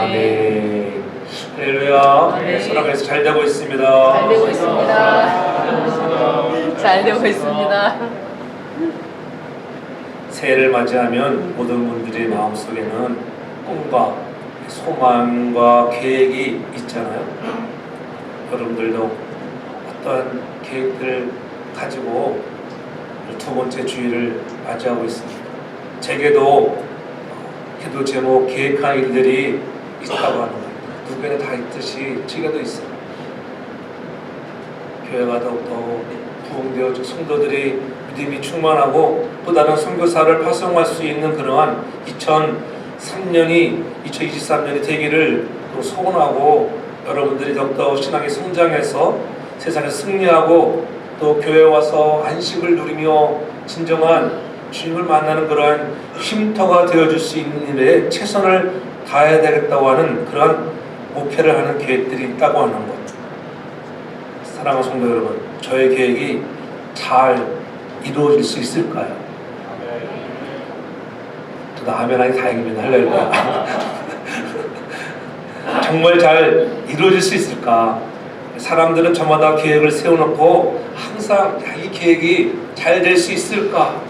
아멘. 할렐루야. 네. 사랑해서 잘 되고 있습니다. 잘 되고 있습니다. 잘 되고 있습니다. 새해를 맞이하면 모든 분들의 마음속에는 꿈과 소망과 계획이 있잖아요. 여러분들도 어떤 계획들을 가지고 두 번째 주일을 맞이하고 있습니다. 제게도 기도 제목 계획한 일들이 있다고 하는 거예요. 누구에게 다 있듯이 제게도 있어요. 교회가 더욱더 부흥되어 성도들이 믿음이 충만하고 또 다른 선교사를 파송할 수 있는 그러한 2023년이 되기를 소원하고, 여러분들이 더욱더 신앙의 성장해서 세상에 승리하고 또 교회에 와서 안식을 누리며 진정한 주님을 만나는 그러한 쉼터가 되어줄 수 있는 일에 최선을 다해야 되겠다고 하는 그러한 목표를 하는 계획들이 있다고 하는 것. 사랑하는 성도 여러분, 저의 계획이 잘 이루어질 수 있을까요? 저도 아멘하니 다행입니다. 할렐루야. 정말 잘 이루어질 수 있을까? 사람들은 저마다 계획을 세워놓고 항상 이 계획이 잘 될 수 있을까?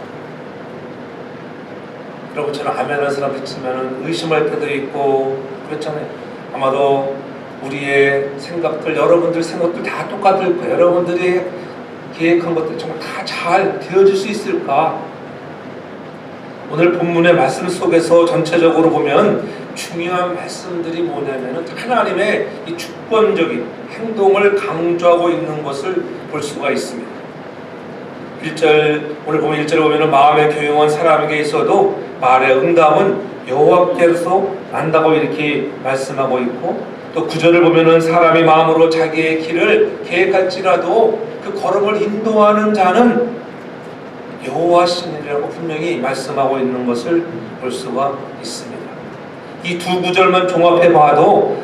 여러분처럼 아멘하는 사람도 있지만 의심할 때도 있고 그렇잖아요. 아마도 우리의 생각들, 여러분들 생각들 다 똑같을 거예요. 여러분들이 계획한 것들 정말 다 잘 되어질 수 있을까? 오늘 본문의 말씀 속에서 전체적으로 보면 중요한 말씀들이 뭐냐면 하나님의 이 주권적인 행동을 강조하고 있는 것을 볼 수가 있습니다. 1절, 오늘 보면 1절에 보면 마음에 교용한 사람에게 있어도 말의 응답은 여호와께로서 난다고 이렇게 말씀하고 있고, 또 9절을 보면은 사람이 마음으로 자기의 길을 계획할지라도 그 걸음을 인도하는 자는 여호와시니라고 분명히 말씀하고 있는 것을 볼 수가 있습니다. 이 두 구절만 종합해 봐도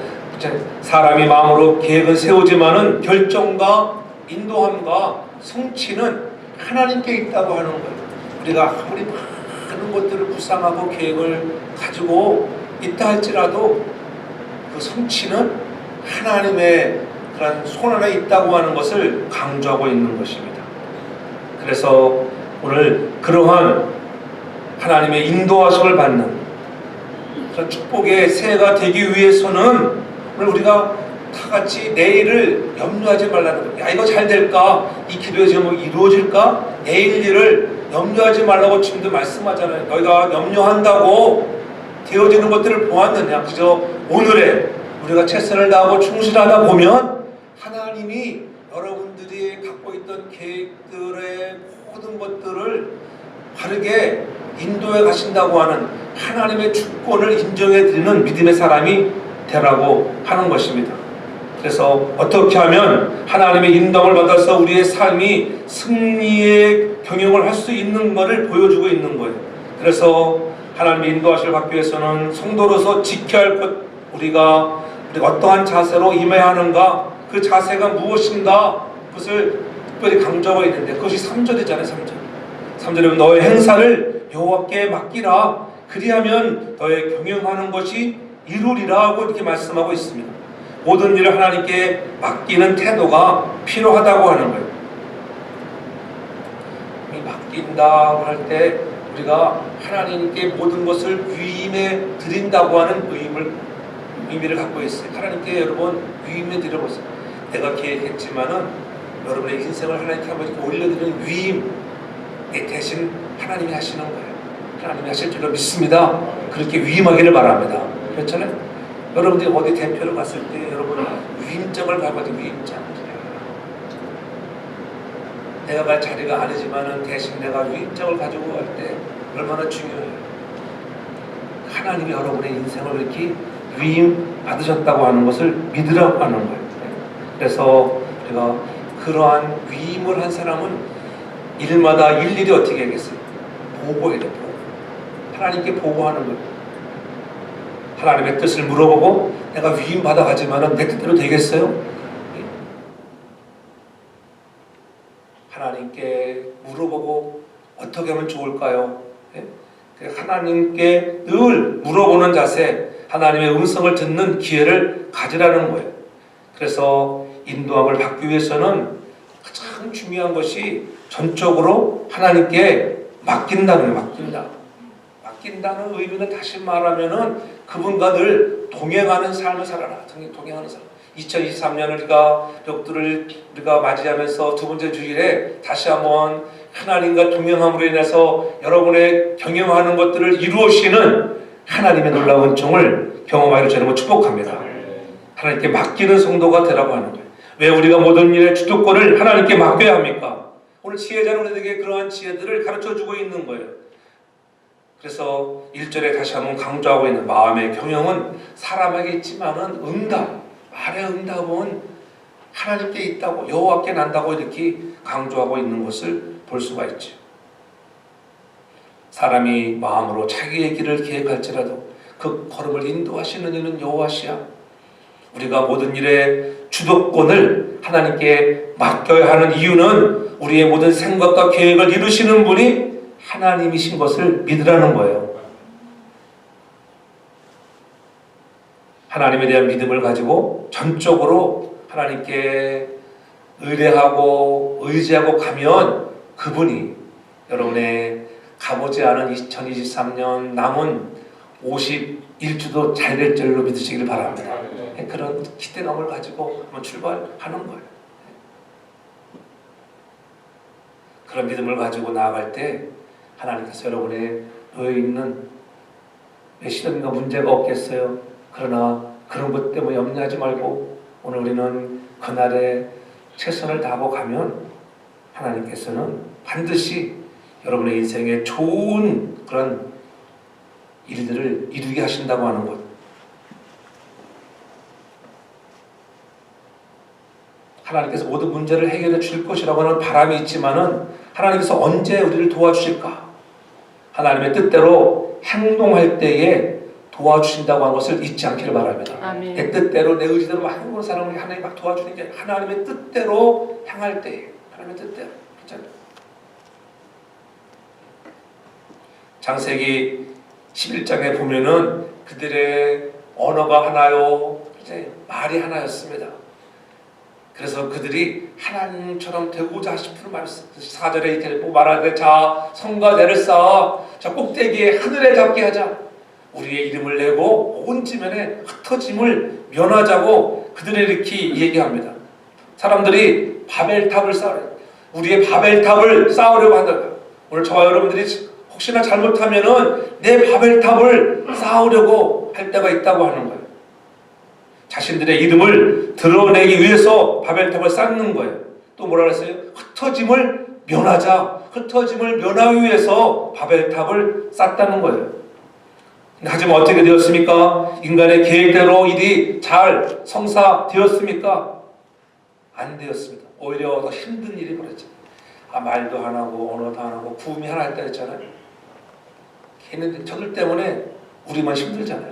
사람이 마음으로 계획은 세우지만은 결정과 인도함과 성취는 하나님께 있다고 하는 거예요. 우리가 아무리 많은 것들을 구상하고 계획을 가지고 있다 할지라도 그 성취는 하나님의 그런 손 안에 있다고 하는 것을 강조하고 있는 것입니다. 그래서 오늘 그러한 하나님의 인도하심을 받는 그런 축복의 새해가 되기 위해서는 오늘 우리가 다 같이 내일을 염려하지 말라는 거예요. 야, 이거 잘 될까? 이 기도의 제목이 이루어질까? 내일 일을 염려하지 말라고 지금도 말씀하잖아요. 너희가 염려한다고 되어지는 것들을 보았느냐? 그저 오늘에 우리가 최선을 다하고 충실하다 보면 하나님이 여러분들이 갖고 있던 계획들의 모든 것들을 바르게 인도해 가신다고 하는 하나님의 주권을 인정해 드리는 믿음의 사람이 되라고 하는 것입니다. 그래서 어떻게 하면 하나님의 인도를 받아서 우리의 삶이 승리의 경영을 할 수 있는 것을 보여주고 있는 거예요. 그래서 하나님의 인도하심을 받기 위해서는 성도로서 지켜야 할 것, 우리가 어떠한 자세로 임해야 하는가, 그 자세가 무엇인가, 그것을 특별히 강조하고 있는데 그것이 3절이잖아요. 3절에 보면 너의 행사를 여호와께 맡기라, 그리하면 너의 경영하는 것이 이루리라 하고 이렇게 말씀하고 있습니다. 모든 일을 하나님께 맡기는 태도가 필요하다고 하는 거예요. 이 맡긴다고 할 때 우리가 하나님께 모든 것을 위임해 드린다고 하는 의미를 갖고 있어요. 하나님께 여러분 위임해 드려보세요. 내가 계획했지만은 여러분의 인생을 하나님께 한번 이렇게 올려드리는 위임, 대신 하나님이 하시는 거예요. 하나님이 하실 줄로 믿습니다. 그렇게 위임하기를 바랍니다. 그렇잖아요? 여러분들이 어디 대표를 갔을 때 여러분 위임장을 가가지고 위임장, 내가 갈 자리가 아니지만은 대신 내가 위임장을 가지고 갈 때 얼마나 중요해요. 하나님이 여러분의 인생을 이렇게 위임 받으셨다고 하는 것을 믿으라고 하는 거예요. 그래서 우리가 그러한 위임을 한 사람은 일마다 일일이 어떻게 하겠어요? 보고해야 돼요. 하나님께 보고하는 거예요. 하나님의 뜻을 물어보고 내가 위임 받아가지만은 내 뜻대로 되겠어요? 하나님께 물어보고 어떻게 하면 좋을까요? 하나님께 늘 물어보는 자세, 하나님의 음성을 듣는 기회를 가지라는 거예요. 그래서 인도함을 받기 위해서는 가장 중요한 것이 전적으로 하나님께 맡긴다는 거예요. 맡긴다는 의미는 다시 말하면은 그분과 늘 동행하는 삶을 살아라. 동행하는 삶. 2023년을 우리가 맞이하면서 두 번째 주일에 다시 한번 하나님과 동행함으로 인해서 여러분의 경영하는 것들을 이루시는 하나님의 놀라운 은총을 경험하기를 저는 축복합니다. 하나님께 맡기는 성도가 되라고 하는 거예요. 왜 우리가 모든 일의 주도권을 하나님께 맡겨야 합니까? 오늘 지혜자는 우리에게 그러한 지혜들을 가르쳐주고 있는 거예요. 그래서 1절에 다시 한번 강조하고 있는 마음의 경영은 사람에게 있지만은 말의 응답은 하나님께 있다고, 여호와께 난다고 이렇게 강조하고 있는 것을 볼 수가 있죠. 사람이 마음으로 자기의 길을 계획할지라도 그 걸음을 인도하시는 이는 여호와시야. 우리가 모든 일의 주도권을 하나님께 맡겨야 하는 이유는 우리의 모든 생각과 계획을 이루시는 분이 하나님이신 것을 믿으라는 거예요. 하나님에 대한 믿음을 가지고 전적으로 하나님께 의뢰하고 의지하고 가면 그분이 여러분의 가보지 않은 2023년 남은 51주도 잘 될 줄로 믿으시길 바랍니다. 그런 기대감을 가지고 한번 출발하는 거예요. 그런 믿음을 가지고 나아갈 때 하나님께서 여러분의 놓여 있는 몇 시련과 문제가 없겠어요. 그러나 그런 것 때문에 염려하지 말고 오늘 우리는 그날에 최선을 다하고 가면 하나님께서는 반드시 여러분의 인생에 좋은 그런 일들을 이루게 하신다고 하는 것. 하나님께서 모든 문제를 해결해 줄 것이라고 하는 바람이 있지만은 하나님께서 언제 우리를 도와주실까? 하나님의 뜻대로 행동할 때에 도와주신다고 하는 것을 잊지 않기를 바랍니다. 아멘. 내 뜻대로 내 의지대로 막 행동하는 사람을 하나님이 막 도와주는 게 하나님의 뜻대로 향할 때에 하나님의 뜻대로. 그렇잖아요. 창세기 11장에 보면은 그들의 언어가 하나요, 이제 말이 하나였습니다. 그래서 그들이 하나님처럼 되고자 싶은 말씀, 4절에 이렇게 말하되 자 성과대를 쌓아 자 꼭대기에 하늘에 닿게 하자. 우리의 이름을 내고 온 지면에 흩어짐을 면하자고 그들이 이렇게 얘기합니다. 사람들이 바벨탑을 쌓으려, 우리의 바벨탑을 쌓으려고 한다. 오늘 저와 여러분들이 혹시나 잘못하면은 내 바벨탑을 쌓으려고 할 때가 있다고 하는 거예요. 자신들의 이름을 드러내기 위해서 바벨탑을 쌓는 거예요. 또 뭐라 그랬어요? 흩어짐을 면하자. 흩어짐을 면하기 위해서 바벨탑을 쌓다는 거예요. 하지만 어떻게 되었습니까? 인간의 계획대로 일이 잘 성사되었습니까? 안 되었습니다. 오히려 더 힘든 일이 벌어졌죠. 말도 안 하고 언어도 안 하고 구음이 하나 했다 했잖아요. 걔네들 저들 때문에 우리만 힘들잖아요.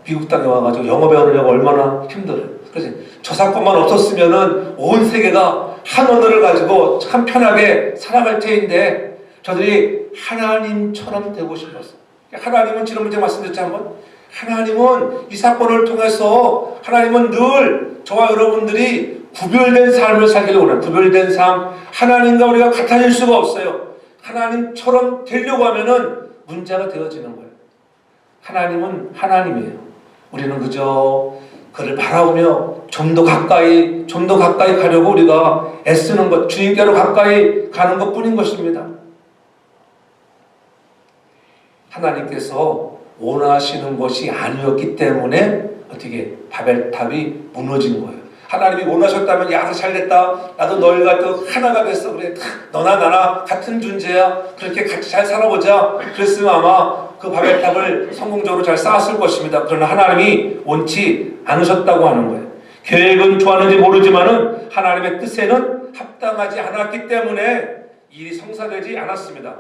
미국 땅에 와가지고 영어 배우려고 얼마나 힘들어요. 그렇지? 저 사건만 없었으면은 온 세계가 한 언어를 가지고 참 편하게 살아갈 테인데 저들이 하나님처럼 되고 싶었어요. 하나님은 지난번에 말씀드렸죠 한번. 하나님은 이 사건을 통해서 하나님은 늘 저와 여러분들이 구별된 삶을 살기를 원해요. 구별된 삶. 하나님과 우리가 같아질 수가 없어요. 하나님처럼 되려고 하면은 문제가 되어지는 거예요. 하나님은 하나님이에요. 우리는 그저 그를 바라보며 좀 더 가까이 가려고 우리가 애쓰는 것, 주님께로 가까이 가는 것 뿐인 것입니다. 하나님께서 원하시는 것이 아니었기 때문에 어떻게 바벨탑이 무너진 거예요. 하나님이 원하셨다면 야, 잘 됐다. 나도 너희가 또 하나가 됐어. 그래, 너나 나나 같은 존재야. 그렇게 같이 잘 살아보자. 그랬으면 아마 그 바벨탑을 성공적으로 잘 쌓았을 것입니다. 그러나 하나님이 원치 않으셨다고 하는 거예요. 계획은 좋았는지 모르지만은 하나님의 뜻에는 합당하지 않았기 때문에 일이 성사되지 않았습니다.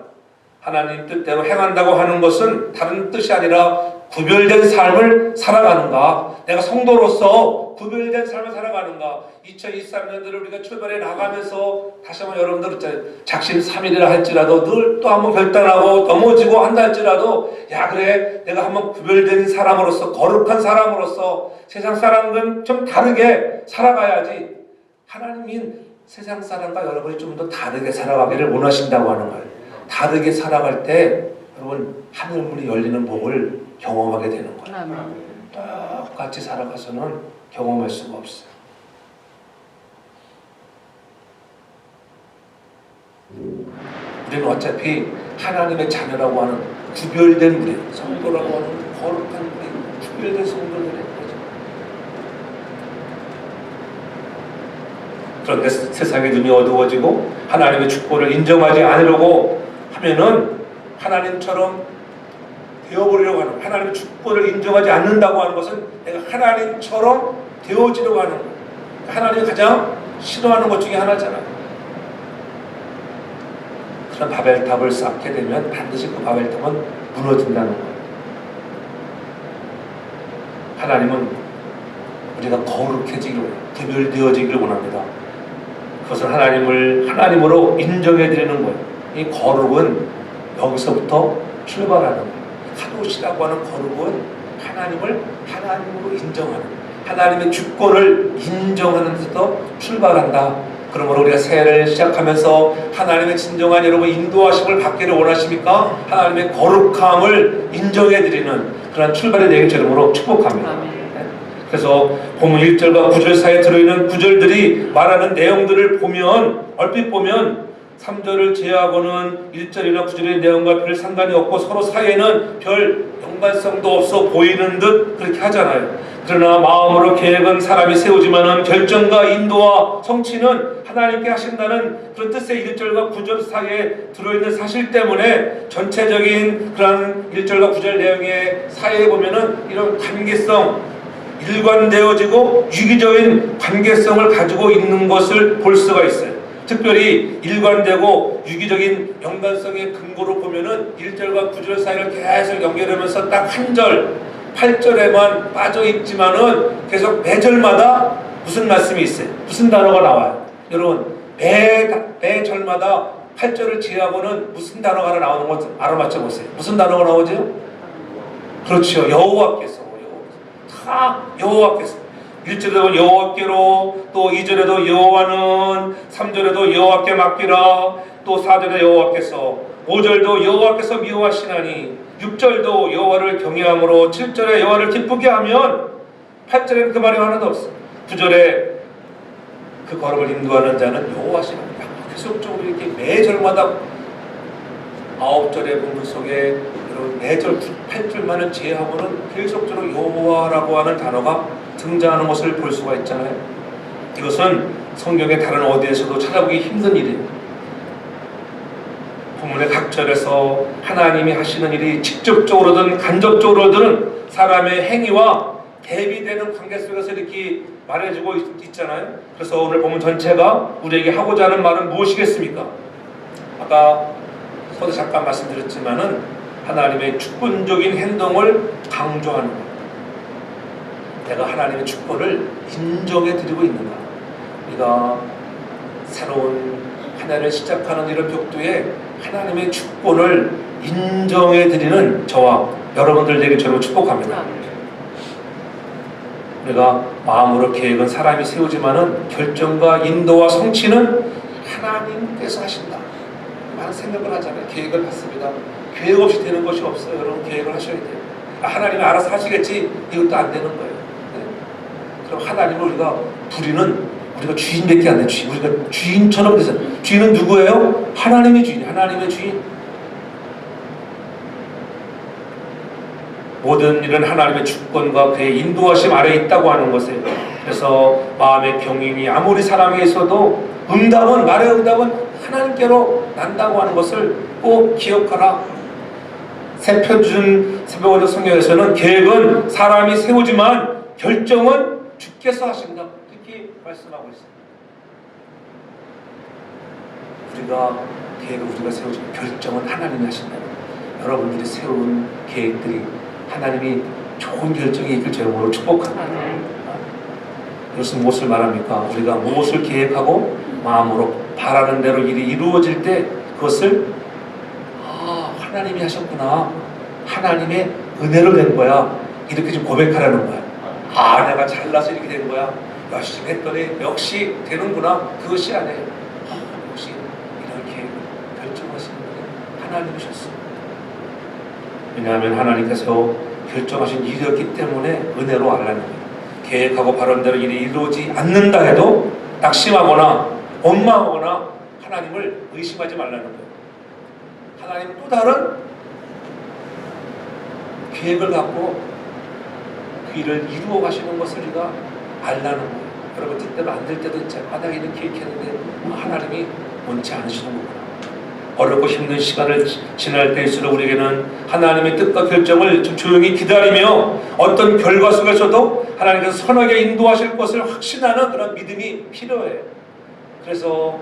하나님 뜻대로 행한다고 하는 것은 다른 뜻이 아니라 구별된 삶을 살아가는가, 내가 성도로서 구별된 삶을 살아가는가. 2023년도를 우리가 출발해 나가면서 다시 한번 여러분들 작심삼일이라 할지라도 늘 또 한번 결단하고 넘어지고 한다 할지라도, 야 그래 내가 한번 구별된 사람으로서, 거룩한 사람으로서 세상 사람과는 좀 다르게 살아가야지. 하나님이 세상 사람과 여러분이 좀 더 다르게 살아가기를 원하신다고 하는 거예요. 다르게 살아갈 때 여러분 하늘문이 열리는 복을 경험하게 되는 거예요. 똑같이 살아가서는 경험할 수가 없어요. 우리는 어차피 하나님의 자녀라고 하는 구별된 우리, 성도라고 하는 거룩한 우리, 구별된 성도들의 거죠. 그런데 세상의 눈이 어두워지고 하나님의 축복을 인정하지 않으려고 하면은 하나님처럼 되어버리려고 하는, 하나님의 축복을 인정하지 않는다고 하는 것은 내가 하나님처럼 되어지려고 하는 거예요. 하나님이 가장 싫어하는 것 중에 하나잖아요. 그런 바벨탑을 쌓게 되면 반드시 그 바벨탑은 무너진다는 거예요. 하나님은 우리가 거룩해지기를, 구별되어지기를 원합니다. 그것을 하나님을 하나님으로 인정해드리는 거예요. 이 거룩은 여기서부터 출발하는 거예요. 카도시라고 하는 거룩은 하나님을 하나님으로 인정하는, 하나님의 주권을 인정하는 데서 출발한다. 그러므로 우리가 새해를 시작하면서 하나님의 진정한 여러분 인도하심을 받기를 원하십니까? 하나님의 거룩함을 인정해드리는 그런 출발이 되길 주름으로 축복합니다. 그래서 본문 1절과 9절 사이에 들어있는 구절들이 말하는 내용들을 보면, 얼핏 보면 3절을 제외하고는 1절이나 9절의 내용과 별 상관이 없고 서로 사이에는 별 연관성도 없어 보이는 듯 그렇게 하잖아요. 그러나 마음으로 계획은 사람이 세우지만은 결정과 인도와 성취는 하나님께 하신다는 그런 뜻의 1절과 9절 사이에 들어있는 사실 때문에 전체적인 그런 1절과 9절 내용의 사이에 보면은 이런 관계성, 일관되어지고 유기적인 관계성을 가지고 있는 것을 볼 수가 있어요. 특별히 일관되고 유기적인 연관성의 근거로 보면은 1절과 9절 사이를 계속 연결하면서 딱 한 절, 8절에만 빠져 있지만은 계속 매 절마다 무슨 말씀이 있어요? 무슨 단어가 나와요? 여러분 매 절마다 8절을 제외하고는 무슨 단어가 하나 나오는 거 알아맞혀 보세요. 무슨 단어가 나오죠? 그렇죠. 여호와께서. 다 여호와께서. 1절에도 여호와께로, 또 2절에도 여호와는, 3절에도 여호와께 맡기라, 또 4절에 여호와께서, 5절도 여호와께서 미워하시나니, 6절도 여호와를 경외함으로, 7절에 여호와를 기쁘게 하면, 8절에는 그 말이 하나도 없어. 9절에 그 걸음을 인도하는 자는 여호와시나니. 계속적으로 이렇게 매 절마다 9절의 본문 속에 매 절, 8절만을 제외하고는 계속적으로 여호와라고 하는 단어가 등장하는 것을 볼 수가 있잖아요. 이것은 성경의 다른 어디에서도 찾아보기 힘든 일이에요. 본문의 각 절에서 하나님이 하시는 일이 직접적으로든 간접적으로든 사람의 행위와 대비되는 관계 속에서 이렇게 말해주고 있잖아요. 그래서 오늘 본문 전체가 우리에게 하고자 하는 말은 무엇이겠습니까? 아까 서두 잠깐 말씀드렸지만은 하나님의 주권적인 행동을 강조하는 것. 내가 하나님의 주권을 인정해 드리고 있는가. 우리가 새로운 한 해를 시작하는 이런 벽두에 하나님의 주권을 인정해 드리는 저와 여러분들 되길 저로 축복합니다. 우리가 마음으로 계획은 사람이 세우지만은 결정과 인도와 성취는 하나님께서 하신다. 많은 생각을 하잖아요. 계획을 받습니다. 계획 없이 되는 것이 없어요. 여러분 계획을 하셔야 돼요. 하나님이 알아서 하시겠지. 이것도 안 되는 거예요. 네. 그럼 하나님을 우리가 부리는, 우리가 주인밖에 안 돼. 주인. 우리가 주인처럼 되잖아요. 주인은 누구예요? 하나님의 주인. 하나님의 주인. 모든 일은 하나님의 주권과 그의 인도하심 아래에 있다고 하는 것이에요. 그래서 마음의 병인이 아무리 사람에 있어도 응답은, 말의 응답은 하나님께로 난다고 하는 것을 꼭 기억하라. 새표준 새벽원적 성경에서는 계획은 사람이 세우지만 결정은 주께서 하신다. 이렇게 말씀하고 있습니다. 우리가 계획을 우리가 세우지만 결정은 하나님이 하신다는 거예요. 여러분들이 세운 계획들이 하나님이 좋은 결정이 있길 제목으로 축복합니다. 이것은 무엇을 말합니까? 우리가 무엇을 계획하고 마음으로 바라는 대로 일이 이루어질 때 그것을 하나님이 하셨구나, 하나님의 은혜로 된 거야, 이렇게 좀 고백하라는 거야. 내가 잘나서 이렇게 된 거야, 열심히 했더니 역시 되는구나, 그것이 아니에요. 역시 이렇게 결정하시는 분이 하나님이셨어. 왜냐하면 하나님께서 결정하신 일이었기 때문에 은혜로 알라는 거예요. 계획하고 바른 대로 일이 이루어지지 않는다 해도 낙심하거나 원망하거나 하나님을 의심하지 말라는 거예요. 하나님은 또 다른 계획을 갖고 그 일을 이루어 가시는 것을 우리가 알라는 거예요. 여러분 뜻대로 안 될 때도 있잖아요. 내가 이렇게 계획했는데 하나님이 원치 않으시는 거구나. 어렵고 힘든 시간을 지날 때일수록 우리에게는 하나님의 뜻과 결정을 좀 조용히 기다리며 어떤 결과 속에서도 하나님께서 선하게 인도하실 것을 확신하는 그런 믿음이 필요해요. 그래서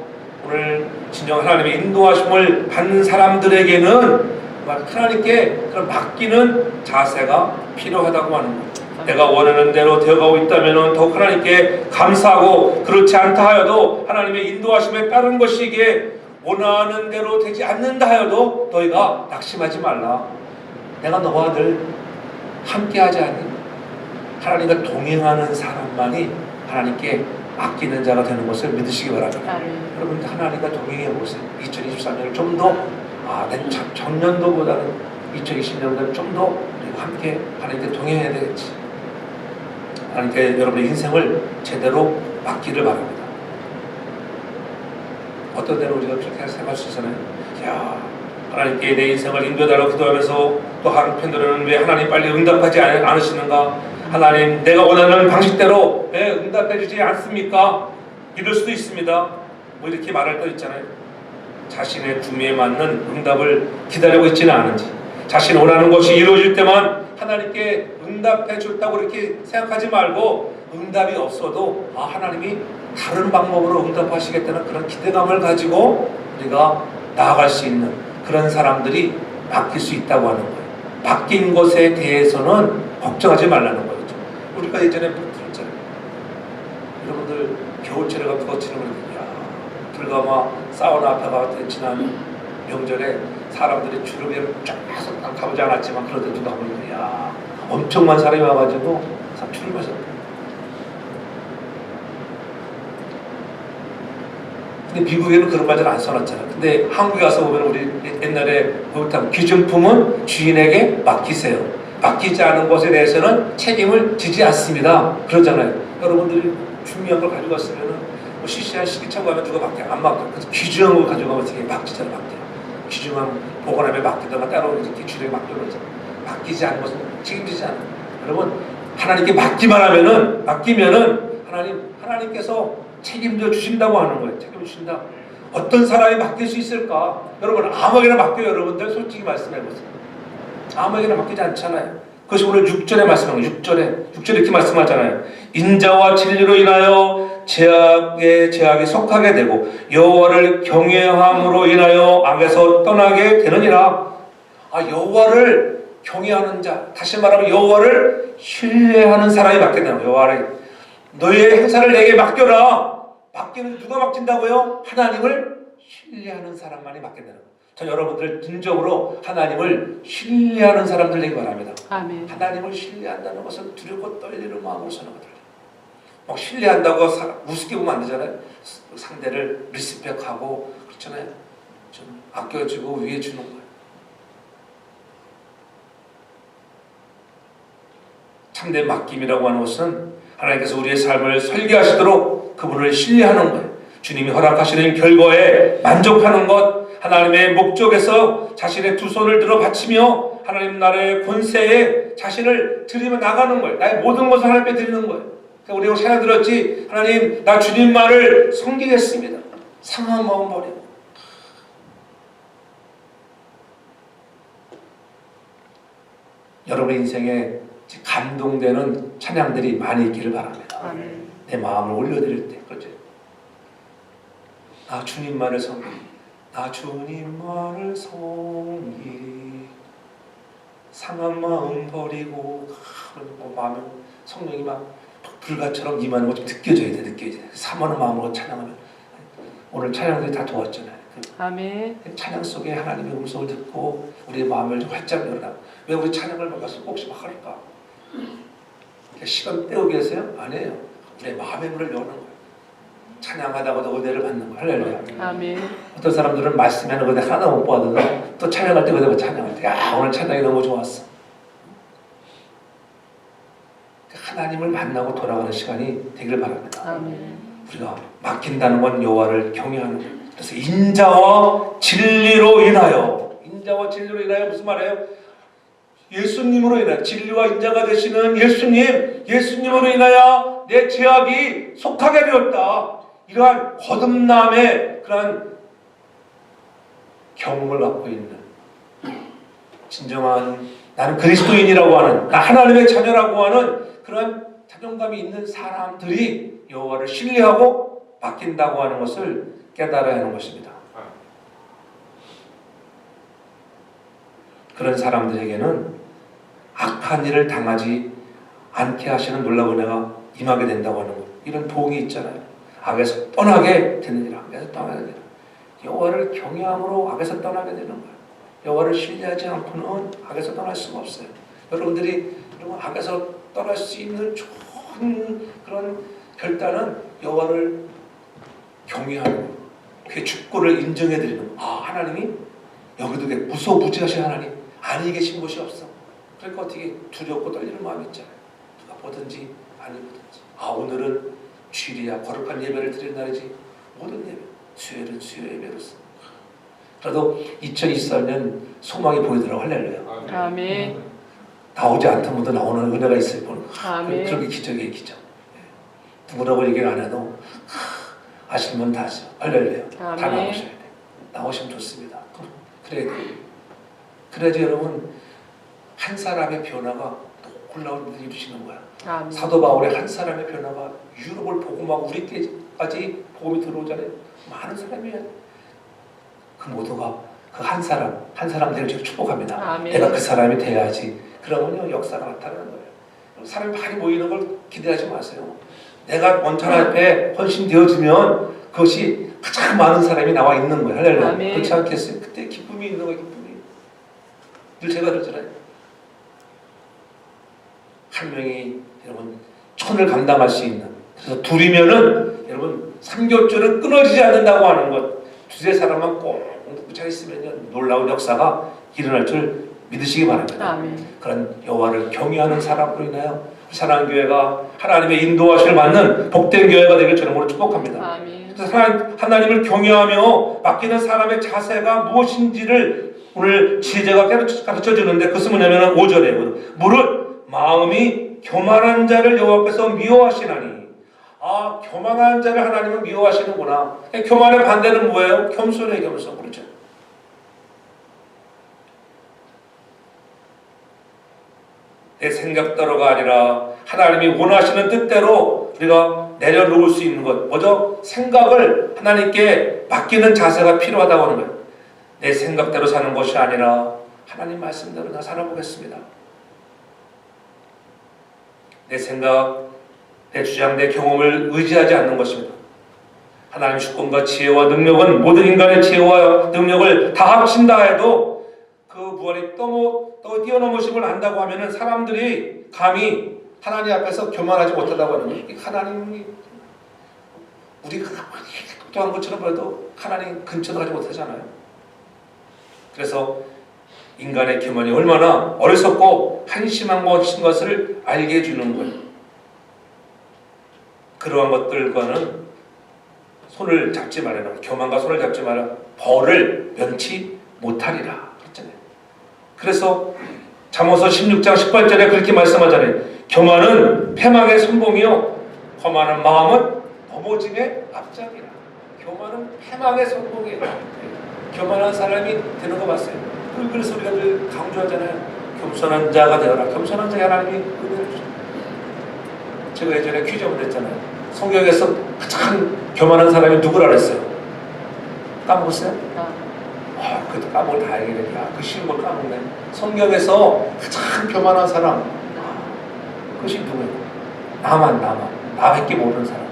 오늘 진정 하나님의 인도하심을 받는 사람들에게는 하나님께 그런 맡기는 자세가 필요하다고 하는 거예요. 내가 원하는 대로 되어가고 있다면 더욱 하나님께 감사하고, 그렇지 않다 하여도 하나님의 인도하심에 따른 것이기에 원하는 대로 되지 않는다 하여도 너희가 낙심하지 말라. 내가 너와 늘 함께하지 않니? 하나님과 동행하는 사람만이 하나님께 맡기는 자가 되는 것을 믿으시기 바랍니다. 여러분 하나님과 동행해 보세요. 2023년을 좀 더 전년도보다는 2020년보다는 좀 더 우리가 함께 하나님께 동행해야 되겠지. 하나님께 여러분의 인생을 제대로 맡기를 바랍니다. 어떤 때는 우리가 그렇게 생각할 수 있잖아요. 하나님께 내 인생을 인도해달라고 기도하면서 또 한편으로는 왜 하나님 빨리 응답하지 않으시는가? 하나님 내가 원하는 방식대로 왜 응답해주지 않습니까? 이럴 수도 있습니다. 이렇게 말할 때 있잖아요. 자신의 구매에 맞는 응답을 기다리고 있지는 않은지, 자신이 원하는 것이 이루어질 때만 하나님께 응답해 줬다고 이렇게 생각하지 말고, 응답이 없어도 하나님이 다른 방법으로 응답하시겠다는 그런 기대감을 가지고 우리가 나아갈 수 있는 그런 사람들이 바뀔 수 있다고 하는 거예요. 바뀐 것에 대해서는 걱정하지 말라는 거죠. 우리가 예전에 들었잖아요. 여러분들 겨울철에 가서 거치는 거, 불가마 사우나 앞에 가서 지난 명절에 사람들이 주름에 쫙 가보지 않았지만 그런데 누가 보니까 엄청 많은 사람이 와가지고 주름에서. 근데 미국에는 그런 말 잘 안 써놨잖아. 근데 한국에 와서 보면 우리 옛날에 기준품은 주인에게 맡기세요. 맡기지 않은 것에 대해서는 책임을 지지 않습니다. 그러잖아요. 여러분들이 중요한 걸 가지고 왔으면은 CC한 시기청 가면 누가 맡겨? 안 맡겨. 그래서 귀중한 걸 가지고 가면 되게 맡기잖아, 맡겨. 귀중한 보관함에 맡기다가 따로 이렇게 주인에게 맡겨놓자. 맡기지 않은 것은 책임지지 않아. 여러분 하나님께 맡기면은 하나님께서 책임져 주신다고 하는 거예요. 책임져 주신다. 어떤 사람이 맡길 수 있을까? 여러분 아무에게나 맡겨요. 여러분들 솔직히 말씀해보세요. 아무에게나 맡기지 않잖아요. 그것이 오늘 6절에 말씀한 거예요. 6절에 이렇게 말씀하잖아요. 인자와 진리로 인하여 제약에 속하게 되고 여호와를 경외함으로 인하여 악에서 떠나게 되느니라. 여호와를 경외하는 자, 다시 말하면 여호와를 신뢰하는 사람이 맡게 되는 거예요. 여호와를 너의 행사를 내게 맡겨라. 맡기는 누가 맡긴다고요? 하나님을 신뢰하는 사람만이 맡게 되는 거예요. 전 여러분들 진정으로 하나님을 신뢰하는 사람들 되기 바랍니다. 아멘. 하나님을 신뢰한다는 것은 두렵고 떨리는 마음으로 사는 거예요. 막 신뢰한다고 우습게 보면 안 되잖아요. 상대를 리스펙하고 그렇잖아요. 좀 아껴주고 위해 주는 거예요. 참된 맡김이라고 하는 것은 하나님께서 우리의 삶을 설계하시도록 그분을 신뢰하는 거예요. 주님이 허락하시는 결과에 만족하는 것, 하나님의 목적에서 자신의 두 손을 들어 바치며 하나님 나라의 권세에 자신을 드리며 나가는 거예요. 나의 모든 것을 하나님께 드리는 거예요. 우리가 찬양 들었지, 하나님 나 주님만을 섬기겠습니다. 상한 마음 버리고. 여러분의 인생에 감동되는 찬양들이 많이 있기를 바랍니다. 내 마음을 올려드릴 때, 그렇죠? 주님만을 섬기. 나 주님만을 섬기 상한 마음 버리고 마음에 성령이 막 불가처럼 임하는 거 좀 느껴져야 돼. 사모하는 마음으로 찬양하면 오늘 찬양들이 다 도왔잖아요. 아멘. 찬양 속에 하나님의 음성을 듣고 우리의 마음을 좀 활짝 열어라. 왜 우리 찬양을 막아서 혹시 막 할까? 시간 때우기 위해서요? 아니에요. 우리의 마음의 문을 여는 거예요. 찬양하다가도 은혜를 받는 거예요. 할렐루야. 아멘. 어떤 사람들은 말씀하는 은혜 하나 못 받아도 또 찬양할 때 은혜가 찬양할 때 야 오늘 찬양이 너무 좋았어. 하나님을 만나고 돌아가는 시간이 되길 바랍니다. 아멘. 우리가 맡긴다는 건 여호와를 경외하는 거예요. 그래서 인자와 진리로 인하여 무슨 말이에요? 예수님으로 인하여 진리와 인자가 되시는 예수님으로 인하여 내 죄악이 속하게 되었다. 이러한 거듭남의 그러한 경험을 갖고 있는 진정한 나는 그리스도인이라고 하는 나 하나님의 자녀라고 하는 그런 자존감이 있는 사람들이 여호와를 신뢰하고 맡긴다고 하는 것을 깨달아야 하는 것입니다. 그런 사람들에게는 악한 일을 당하지 않게 하시는 놀라운 은혜가 임하게 된다고 하는 것. 이런 복이 있잖아요. 악에서 떠나게 되느니라. 악에서 떠나게 되느니라. 여호와를 경외함으로 악에서 떠나게 되는 거예요. 여호와를 신뢰하지 않고는 악에서 떠날 수가 없어요. 여러분들이 악에서 떠날 수 있는 좋은 그런 결단은 여호와를 경외하는 거예요. 그의 축구를 인정해 드리는 거예요. 하나님이 여기도 무소부지하신 하나님 아니 계신 곳이 없어. 그러니까 어떻게 두렵고 떨리는 마음이 있잖아요. 누가 보든지 아니 보든지 오늘은 주일이야 거룩한 예배를 드리는 날이지 모든 예배 수요일은 수요 예배로서 그래도 2024년 소망이 보이더라고. 할렐루야. 아멘. 나오지 않던 분도 나오는 은혜가 있을 뿐. 아멘. 그렇게 기적이에요, 기적. 누구라고 얘기를 안 해도 아시는 다 아시죠. 할렐루야. 다 나오셔야 돼. 나오시면 좋습니다. 그래야 돼요. 그래야지 여러분 한 사람의 변화가 놀라운 일을 이루시는 거야. 아멘. 사도 바울의 한 사람의 변화가 유럽을 복음하고 우리께까지 복음이 들어오잖아요. 많은 사람이에요. 그 모두가 그 한 사람 되길 제가 축복합니다. 아멘. 내가 그 사람이 돼야지. 그러면요 역사가 나타나는 거예요. 사람이 많이 모이는 걸 기대하지 마세요. 내가 먼저 앞에 헌신되어지면 그것이 가장 많은 사람이 나와 있는 거예요. 할렐루야. 그렇지 않겠어요? 그때 기쁨이 있는 거예요. 기쁨이. 늘 제가 그러잖아요. 한 명이 여러분 천을 감당할 수 있는 그래서 둘이면은 여러분 삼겹줄은 끊어지지 않는다고 하는 것 두세 사람만 꼭 붙여 있으면 놀라운 역사가 일어날 줄 믿으시기 바랍니다. 아멘. 그런 여호와를 경외하는 사람으로 인하여 사랑하는 교회가 하나님의 인도하심을 받는 복된 교회가 되길 저는 축복합니다. 아멘. 그래서 하나님을 경외하며 맡기는 사람의 자세가 무엇인지를 오늘 지혜자가 가르쳐 주는데 그것은 뭐냐면 5절에 무릇 마음이 교만한 자를 여호와께서 미워하시나니 교만한 자를 하나님은 미워하시는구나. 교만의 반대는 뭐예요? 겸손의 겸손. 그렇죠. 내 생각대로가 아니라 하나님이 원하시는 뜻대로 우리가 내려놓을 수 있는 것. 먼저 생각을 하나님께 맡기는 자세가 필요하다고 하는 거예요. 내 생각대로 사는 것이 아니라 하나님 말씀대로 나 살아보겠습니다. 내 생각, 내 주장, 내 경험을 의지하지 않는 것입니다. 하나님의 주권과 지혜와 능력은 모든 인간의 지혜와 능력을 다 합친다 해도 그 무한히 뛰어넘으심을 안다고 하면은 사람들이 감히 하나님 앞에서 교만하지 못하다고 하는 거예요. 하나님이 우리가 똑똑한 것처럼 보여도 하나님 근처도 가지 못하잖아요. 그래서 인간의 교만이 얼마나 어리석고 한심한 것을 알게 해주는 거예요. 그러한 것들과는 손을 잡지 말아라. 교만과 손을 잡지 말아라. 벌을 면치 못하리라. 그랬잖아요. 그래서 잠언서 16장 18절에 그렇게 말씀하잖아요. 교만은 패망의 선봉이요 거만한 마음은 넘어짐의 앞장이라. 교만은 패망의 선봉이에요. 교만한 사람이 되는 거 봤어요. 그래서 우리가 늘 강조하잖아요. 겸손한 자가 되어라. 겸손한 자가 하나님이 은혜를 주죠. 제가 예전에 퀴즈 한번 했잖아요. 성경에서 가장 교만한 사람이 누구라 그랬어요? 까먹었어요? 그것도 까먹을 다행이네. 야, 그 쉬운 걸 까먹네. 성경에서 가장 교만한 사람, 그것이 누구예요? 나밖에 모르는 사람.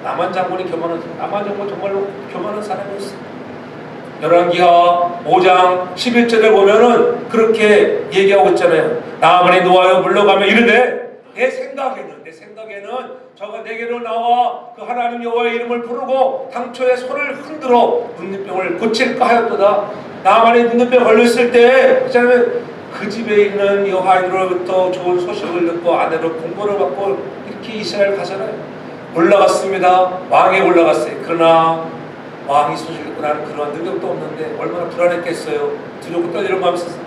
나만 장군이 교만한 사람. 나만 장군 정말로 교만한 사람이었어. 열왕기하 5장 11절에 보면은 그렇게 얘기하고 있잖아요. 나만이 놓아요 물러가며 이르되 내 생각에는 저가 내게로 나와 그 하나님 여호와의 이름을 부르고 당초에 손을 흔들어 눈병을 고칠까 하였도다. 나만이 눈병 걸렸을 때 그 집에 있는 여호와로부터 좋은 소식을 듣고 아내로 공고를 받고 이렇게 이스라엘 가잖아요. 올라갔습니다. 왕에 올라갔어요. 그러나 왕이 소식을 듣고 나는 그러한 능력도 없는데 얼마나 불안했겠어요. 두렵고 떨리는 마음이 있었어요.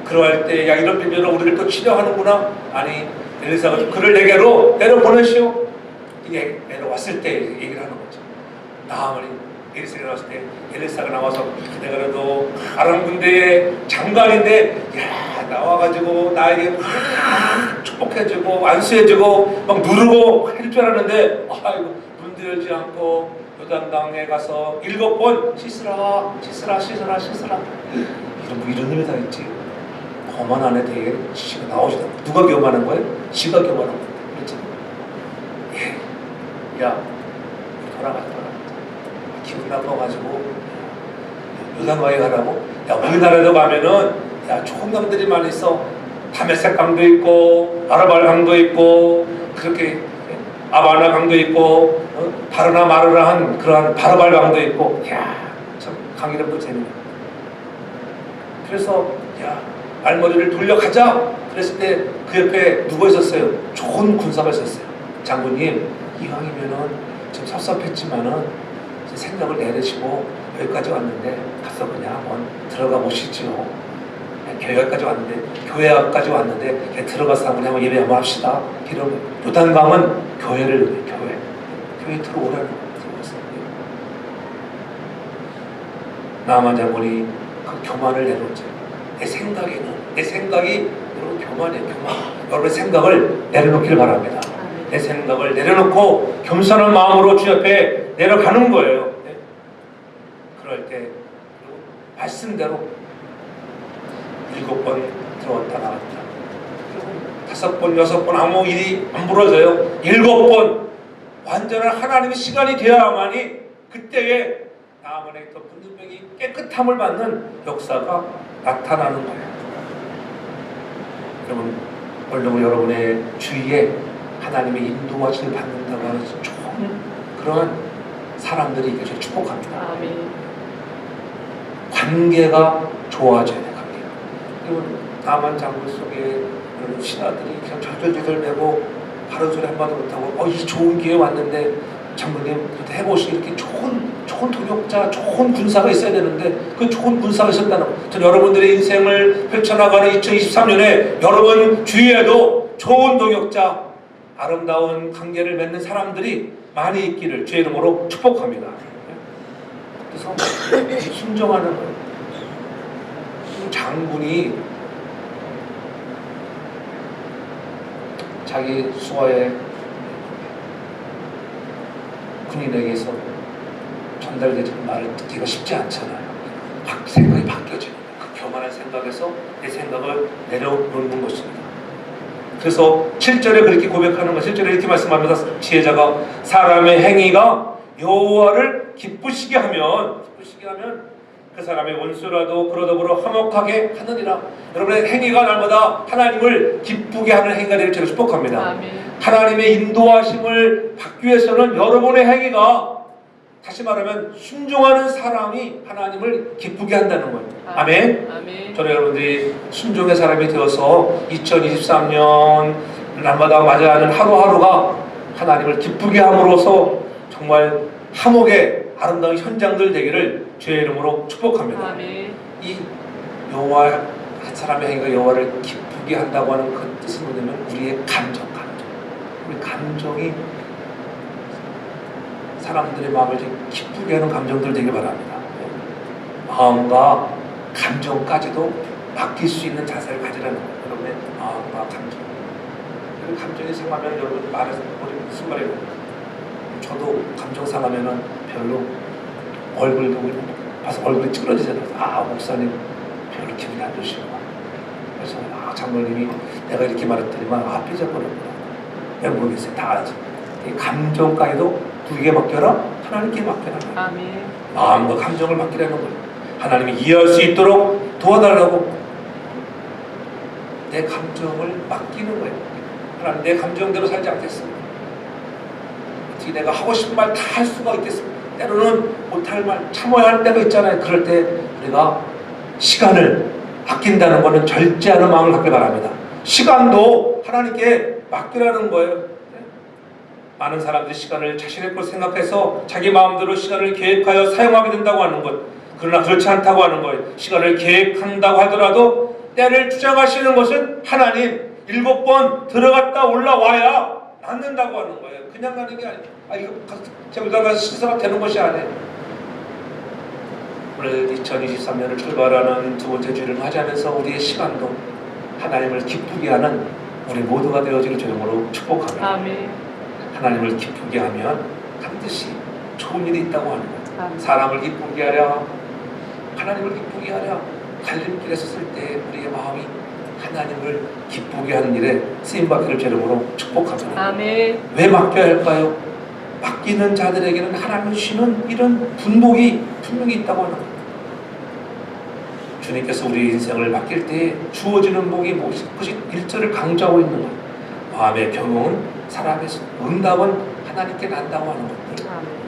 그러할 때 야 이런 비밀로 우리를 또 치료하는구나. 아니 엘리사가 그를 내게로 내려보내시오. 이게 내려왔을 때 얘기를 하는 거죠. 나아만이 엘리사가 나왔을 때 엘리사가 나와서 내가 그래도 아람 군대의 장관인데 야 나와가지고 나에게 막 축복해주고 안수해주고 막 누르고 해줄 줄 알았는데 아이고 문들지 않고 요단강에 가서 7번 씻으라 이런 의미 다 있지. 거만한 애 되게 지가 나오지도 않고 누가 교만한 거예요? 지가 교만한 거예요. 그렇지? 야 돌아가자. 기분 나빠가지고 요단강에 가라고? 야 우리나라도 가면은 야 좋은 강들이 많이 있어. 다메섹 강도 있고 아라발 강도 있고 그렇게 아바나 강도 있고 바르나 마르나 한 그러한 바르발 강도 있고 야 참 강 이름도 재밌네. 그래서 야 말머리를 돌려가자 그랬을 때 그 옆에 누가 있었어요? 좋은 군사가 있었어요. 장군님 이왕이면은 좀 섭섭했지만은 생각을 내리시고 여기까지 왔는데 가서 그냥 한번 들어가 보시죠. 교회까지 왔는데 들어가서 한번 예배 한번 합시다. 이런 요단강은 교회 들어오라는 거였어요. 나만 장군이 그 교만을 내놓지. 내 생각이 여러분 교만이에요. 여러분의 생각을 내려놓기를 바랍니다. 내 생각을 내려놓고 겸손한 마음으로 주 옆에 내려가는 거예요. 네? 그럴 때 말씀대로 7번 들어왔다 나왔다. 5번, 6번 아무 일이 안 벌어져요. 7번 완전한 하나님의 시간이 되어야만이 그때에 나만의 있던 문둥병이 깨끗함을 받는 역사가 나타나는 거예요. 여러분, 여러분의 주위에 하나님의 인도하심을 받는다고 하는 좋은 그런 사람들이 계셔 축복합니다. 아멘. 관계가 좋아져야 돼. 그리고 나만 장군 속에 여러분 신하들이 그냥 절절절절대고 바른 소리 한마디 못하고 이 좋은 기회 왔는데 장군님 해보시 이렇게 좋은 동역자, 좋은 군사가 있어야 되는데 그 좋은 군사가 있었다는 거. 전 여러분들의 인생을 펼쳐나가는 2023년에 여러분 주위에도 좋은 동역자, 아름다운 관계를 맺는 사람들이 많이 있기를 주의 이름으로 축복합니다. 그래서 순종하는 거예요. 장군이 자기 수하의 군인에게서 전달되지 말을 듣기가 쉽지 않잖아요. 생각이 바뀌어지는 그 교만한 생각에서 내 생각을 내려놓는 것입니다. 그래서 7절에 그렇게 고백하는 것, 7절에 이렇게 말씀합니다. 지혜자가 사람의 행위가 여호와를 기쁘시게 하면 그 사람의 원수라도 그러더불어 화목하게 하느니라. 여러분의 행위가 날마다 하나님을 기쁘게 하는 행위가 되길 제가 축복합니다. 아멘. 하나님의 인도하심을 받기 위해서는 여러분의 행위가 다시 말하면 순종하는 사람이 하나님을 기쁘게 한다는 거예요. 아멘. 아멘. 저는 여러분들이 순종의 사람이 되어서 2023년 날마다 맞아야 하는 하루하루가 하나님을 기쁘게 함으로써 정말 화목의 아름다운 현장들 되기를 주의 이름으로 축복합니다. 아멘. 이 여호와 한 사람의 행위가 여호와를 기쁘게 한다고 하는 그 뜻은 뭐냐면 우리의 우리 감정이 사람들의 마음을 기쁘게 하는 감정들 되길 바랍니다. 마음과 감정까지도 맡길 수 있는 자세를 가지라는 거예요. 여러분의 마음과 감정. 그 감정이 생각하면 여러분 말해서 무슨 말이에요? 저도 감정 상하면은 별로 얼굴도 봐서 얼굴이 찌그러지잖아요. 아, 목사님 별로 기분이 안 좋으시구나. 그래서 장로님이 내가 이렇게 말했더니만 삐져버렸구나. 내가 모르겠어요. 다 알지. 이 감정까지도 누구에게 맡겨라? 하나님께 맡겨라. 아멘. 마음과 감정을 맡기라는 거예요. 하나님이 이해할 수 있도록 도와달라고. 내 감정을 맡기는 거예요. 하나님, 내 감정대로 살지 않겠습니다. 어떻게 내가 하고 싶은 말 다 할 수가 있겠습니까? 때로는 못할 말 참아야 할 때가 있잖아요. 그럴 때 우리가 시간을 아낀다는 것은 절제하는 마음을 갖길 바랍니다. 시간도 하나님께 맡기라는 거예요. 많은 사람들이 시간을 자신의 것 생각해서 자기 마음대로 시간을 계획하여 사용하게 된다고 하는 것. 그러나 그렇지 않다고 하는 거예요. 시간을 계획한다고 하더라도 때를 주장하시는 것은 하나님 7번 들어갔다 올라와야 낫는다고 하는 거예요. 그냥 가는 게 아니에요. 이거 제가 시사가 되는 것이 아니에요. 오늘 2023년을 출발하는 두 번째 주일을 맞이하면서 우리의 시간도 하나님을 기쁘게 하는 우리 모두가 되어지는 주님으로 축복합니다. 아멘. 하나님을 기쁘게 하면 반드시 좋은 일이 있다고 하는 거예요. 아멘. 사람을 기쁘게 하랴, 하나님을 기쁘게 하랴. 갈림길에 섰을 때 우리의 마음이 하나님을 기쁘게 하는 일에 쓰임받기를 주님으로 축복합니다. 아멘. 왜 맡겨야 할까요? 맡기는 자들에게는 하나님을 주시는 이런 분복이 분명히 있다고 하는 거예요. 주님께서 우리 인생을 맡길 때 주어지는 복이 무엇이? 그것이 1절을 강조하고 있는 거예요. 마음의 경험은 사람의 응답은 하나님께 난다고 하는 것들. 아멘.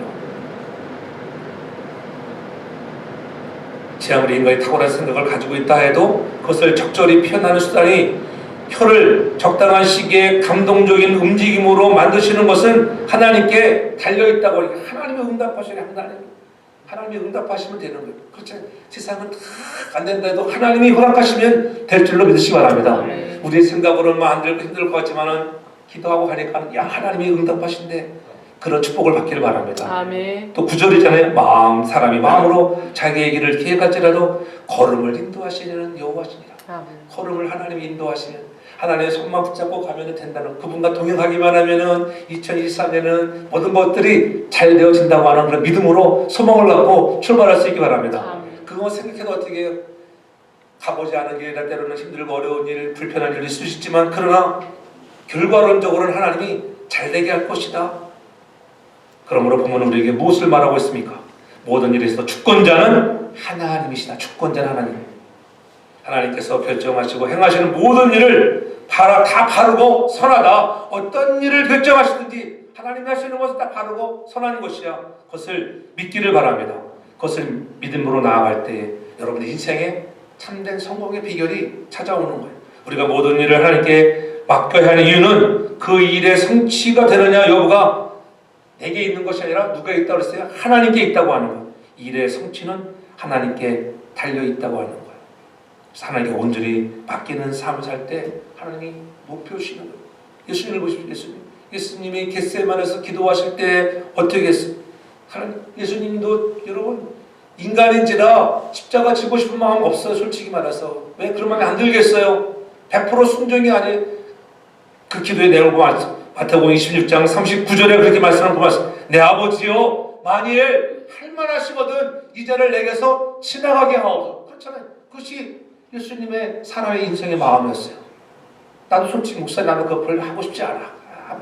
아무리 인간이 탁월한 생각을 가지고 있다 해도 그것을 적절히 표현하는 수단이 혀를 적당한 시기에 감동적인 움직임으로 만드시는 것은 하나님께 달려있다고 하니까 하나님이 응답하시는 하나님이 응답하시면 되는 거예요. 그렇죠? 세상은 다 안 된다 해도 하나님이 허락하시면 될 줄로 믿으시기 바랍니다. 네. 우리의 생각으로는 안 될 거 힘들 것 같지만은 기도하고 하니까 야, 하나님이 응답하신대. 그런 축복을 받기를 바랍니다. 아멘. 또 9절이잖아요. 사람이 마음으로 자기의 길을 계획할지라도 걸음을 인도하시는 여호와시니라. 아멘. 걸음을 하나님이 인도하시면 하나님의 손만 붙잡고 가면 된다는, 그분과 동행하기만 하면은 2023년에는 모든 것들이 잘 되어진다고 하는 그런 믿음으로 소망을 갖고 출발할 수 있기 바랍니다. 아멘. 그거 생각해도 어떻게 가보지 않은 길이나 때로는 힘들고 어려운 일, 불편한 일이 있을 수 있지만 그러나 결과론적으로는 하나님이 잘 되게 할 것이다. 그러므로 보면 우리에게 무엇을 말하고 있습니까? 모든 일에서 주권자는 하나님이시다. 주권자는 하나님. 하나님께서 결정하시고 행하시는 모든 일을 다 바르고 선하다. 어떤 일을 결정하시든지 하나님이 하시는 것은 다 바르고 선한 것이야. 그것을 믿기를 바랍니다. 그것을 믿음으로 나아갈 때 여러분의 인생에 참된 성공의 비결이 찾아오는 거예요. 우리가 모든 일을 하나님께 맡겨야 하는 이유는 그 일의 성취가 되느냐 여부가 내게 있는 것이 아니라 누가 있다고 그랬어요? 하나님께 있다고 하는 거예요. 일의 성취는 하나님께 달려있다고 하는 거예요. 그래서 하나님께 온전히 맡기는 삶을 살 때 하나님이 목표시는 거예요. 예수님을 보십시오. 예수님이 겟세마네에서 기도하실 때 어떻게 했어요? 예수님도 여러분 인간인지라 십자가 지고 싶은 마음 없어요. 솔직히 말해서. 왜 그런 마음이 안 들겠어요? 100% 순종이 아니에요. 그 기도의 내용을 보면 마태복음 26장 39절에 그렇게 말씀하고 말씀. 내 아버지여 만일 할만하시거든 이 자를 내게서 지나가게 하옵소서. 그렇잖아요. 그것이 예수님의 사람의 인생의 마음이었어요. 나도 솔직히 목사님 나도 그거 별로 하고 싶지 않아.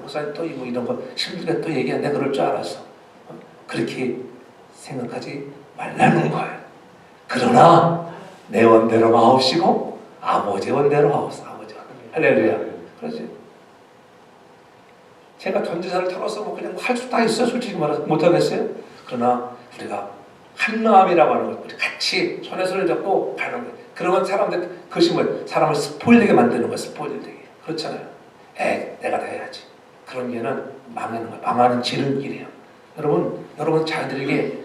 목사님 또 이런 거 힘들게 또 얘기해. 내가 그럴 줄 알았어. 그렇게 생각하지 말라는 거예요. 그러나 내 원대로 마옵시고 아버지 원대로 하옵소서. 아버지 할렐루야. 그렇지. 제가 전지사를 털어서 뭐 그냥 할 수 다 있어요. 솔직히 말해서 못하겠어요. 그러나 우리가 한 마음이라고 하는 것, 우리 같이 손에 손을 잡고 가는 거예요. 그러면 사람들 그것이 뭐예요? 사람을 스포일되게 만드는 거예요. 스포일되게. 그렇잖아요. 내가 다 해야지. 그런 게는 망하는 거예요. 망하는 지름길이에요. 여러분 자녀들에게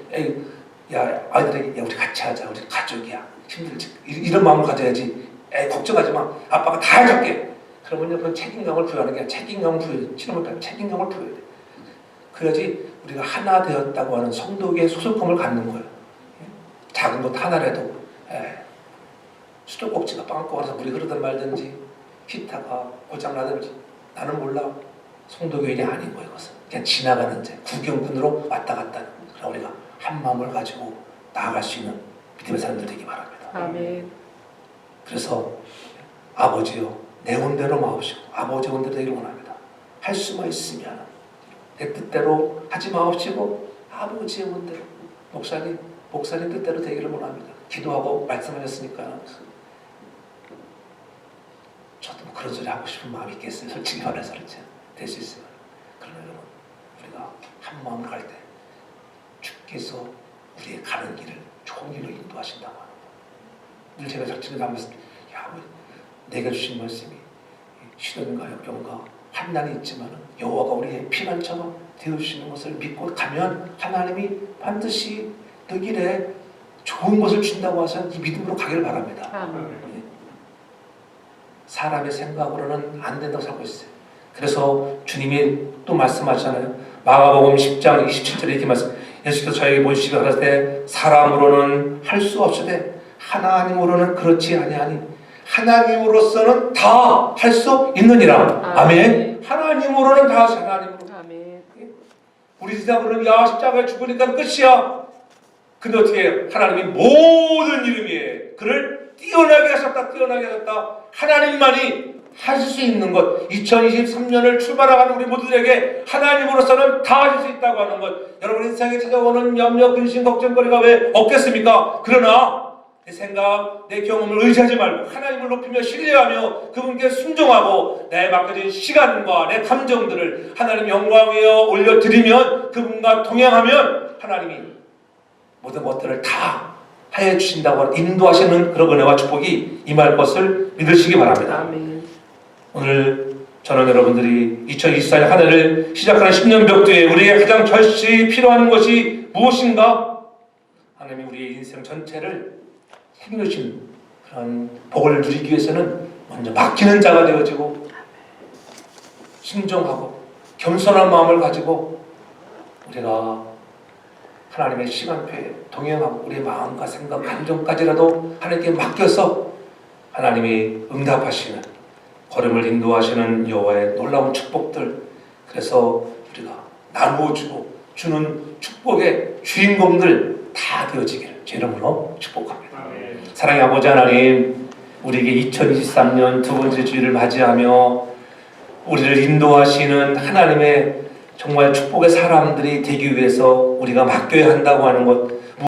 아이들에게 우리 같이 하자. 우리 가족이야. 힘들지. 이런 마음을 가져야지. 걱정하지 마. 아빠가 다 해줄게. 그러면요, 그건 책임감을 부여하는 게 아니라 책임감을 부여해야 돼. 책임감을 부여해야 돼. 그래야지 우리가 하나 되었다고 하는 성도의 소속감을 갖는 거예요. 작은 것 하나라도 수도꼭지가 빵꾸가 나서 물이 흐르든 말든지 히터가 고장나든지 나는 몰라. 성도교인이 아닌 거예요. 이것은 그냥 지나가는 자, 구경꾼으로 왔다 갔다 하는 거예요. 그러나 우리가 한 마음을 가지고 나아갈 수 있는 믿음의 사람들 되기 바랍니다. 아멘. 그래서 아버지요, 내 온대로 마옵시고 아버지의 온대로 되기를 원합니다. 할 수만 있으면 내 뜻대로 하지 마옵시고 아버지의 온대로, 목사님 뜻대로 되기를 원합니다. 기도하고 말씀하셨으니까 저도 뭐 그런 소리 하고 싶은 마음이 있겠어요. 솔직히 말해서 그렇지 될 수 있어요. 그러나 여러분, 우리가 한 마음을 갈 때 주께서 우리의 가는 길을 좋은 길로 인도하신다고 하는 거. 늘 제가 작전에 가면서 야, 내가 주신 말씀이 시련과 역경과 환난이 있지만 여호와가 우리의 피난처가 되어주시는 것을 믿고 가면 하나님이 반드시 그 길에 좋은 것을 준다고 하셔 이 믿음으로 가기를 바랍니다. 아멘. 사람의 생각으로는 안 된다고 생각하고 있어요. 그래서 주님이 또 말씀하시잖아요. 마가복음 10장 27절에 이렇게 말씀, 예수께서 저에게 보시기를 하셨되 사람으로는 할 수 없으되 하나님으로는 그렇지 아니하니 하나님으로서는 다 할 수 있느니라. 아멘. 하나님으로는 다 하시 하나님으로. 아멘. 우리 세상으로는 야 십자가에 죽으니까 끝이야. 근데 어떻게 해요? 하나님이 모든 이름에 그를 뛰어나게 하셨다. 하나님만이 하실 수 있는 것. 2023년을 출발하는 우리 모두들에게 하나님으로서는 다 하실 수 있다고 하는 것. 여러분 인생에 찾아오는 염려, 근심, 걱정거리가 왜 없겠습니까? 그러나 내 생각, 내 경험을 의지하지 말고 하나님을 높이며 신뢰하며 그분께 순종하고 내 맡겨진 시간과 내 감정들을 하나님 영광 위에 올려드리면 그분과 동행하면 하나님이 모든 것들을 다 하여 주신다고 인도하시는 그런 은혜와 축복이 임할 것을 믿으시기 바랍니다. 아멘. 오늘 저는 여러분들이 2024년 한 해를 시작하는 10년 벽두에 우리에게 가장 절실히 필요한 것이 무엇인가? 하나님이 우리의 인생 전체를 책임지신 그런 복을 누리기 위해서는 먼저 맡기는 자가 되어지고 순종하고 겸손한 마음을 가지고 우리가 하나님의 시간표에 동행하고 우리의 마음과 생각, 감정까지라도 하나님께 맡겨서 하나님이 응답하시는 걸음을 인도하시는 여호와의 놀라운 축복들, 그래서 우리가 나누어주고 주는 축복의 주인공들 다 되어지기를 제 이름으로 축복합니다. 사랑의 아버지 하나님, 우리에게 2023년 두 번째 주일을 맞이하며 우리를 인도하시는 하나님의 정말 축복의 사람들이 되기 위해서 우리가 맡겨야 한다고 하는 것,